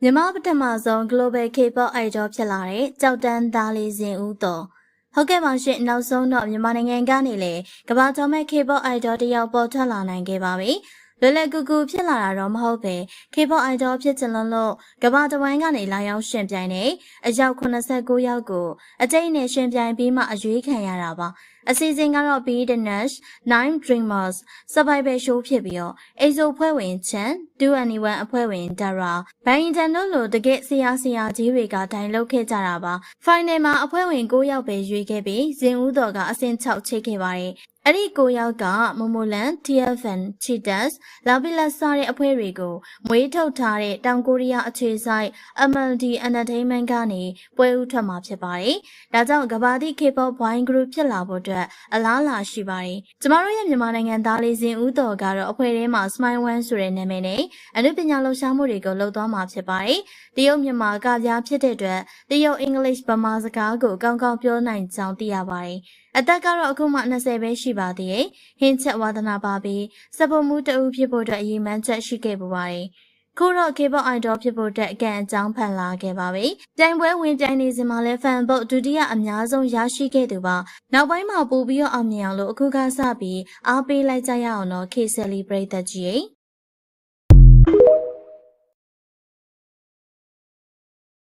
မြန်မာပထမဆုံး Global K-pop Idol ဖြစ်လာတဲ့ကြောက်တန်းသားလေးဇင်ဦးတော်ဟုတ်ကဲ့ပါရှင်နောက်ဆုံးတော့မြန်မာနိုင်ငံကနေလေကမ္ဘာကျော်မဲ့ K-pop Idol တယောက်ပေါ်ထွက်လာနိုင်ခဲ့ပါပြီလွယ်လွယ်ကူကူဖြစ်လာတာတော့မဟုတ်ပဲ K-pop Idol ဖြစ်ချင်လို့ကမ္ဘာတဝန်းကနေလာရောက်ရှင်ပြိုင်နေအယောက်89ယောက်ကိုအကျိတ်နဲ့ရှင်ပြိုင်ပြီးမှအရွေးခံရတာပါအစီအစဉ်ကတော့ Be the Nash Nine Dreamers Survival Show ဖြစ်ပြီးတော့အိဇိုဖွဲ့ဝင်ချန်2NE1 အဖွဲ့ဝင်ဒါရာဘိုင်အင်တန်တို့လိုတကယ့်ဆရာကြီးတွေကဒိုင်လုပ်ခဲ့ကြတာပါ Final မှာအဖွဲ့ဝင်9ယောက်ပဲရွေးခဲ့ပြီးဇင်ဦးတော်ကအဆင့်6ချိတ်ခဲ့ပါတယ်အဲ့ဒီ9ယောက်ကမမိုလန် TFN Cheetahs လာဘီလက်စားတဲ့အဖွဲ့တွေကိုမွေးထုတ်ထားတဲ့တောင်ကိုရီးယားအခြေစိုက် MLD Entertainment ကနေပွဲဥထွက်မှာဖြစ်ပါတယ်။ဒါကြောင့်ကဘာတိ K-pop boy group ဖြစ်လာဖို့အတွက်အလားအလာရှိပါတယ်။ကျမတို့ရဲ့မြန်မာနိုင်ငံသားလေးဇင်ဦးတော်ကတော့အဖွဲ့ထဲမှာ Smile One ဆိုတဲ့နာမည်နဲ့အနုပညာလှူရှားမှုတွေကိုလုပ်သွားမှာဖြစ်ပါတယ်။တရုတ်မြန်မာကပြားဖြစ်တဲ့အတွက်တရုတ် English ဗမာစကားကိုကောင်းကောင်းပြောနိုင်ကြောင်းသိရပါတယ်။အသက်ကတော့အခုမှ20ပဲရှိပါသေးတယ်။ဟင်းချက်ဝါသနာပါပြီးစပေါ်မှုတအုပ်ဖြစ်ဖို့အတွက်အရေးမှန်းချက်ရှိခဲ့ပူပါတယ်။ခုတော့ K-pop idol ဖြစ်ဖို့အတွက်အကန့်အကြောင်းဖန်လာခဲ့ပါပြီ။ပြိုင်ပွဲဝင်ပြိုင်နေစဉ်မှာလည်း fan vote ဒုတိယအများဆုံးရရှိခဲ့သူပါ။နောက်ပိုင်းမှာပို့ပြီးအောင်မြင်အောင်လို့အခုကစပြီးအားပေးလိုက်ကြရအောင်တော့ K-Celebrate ကြီး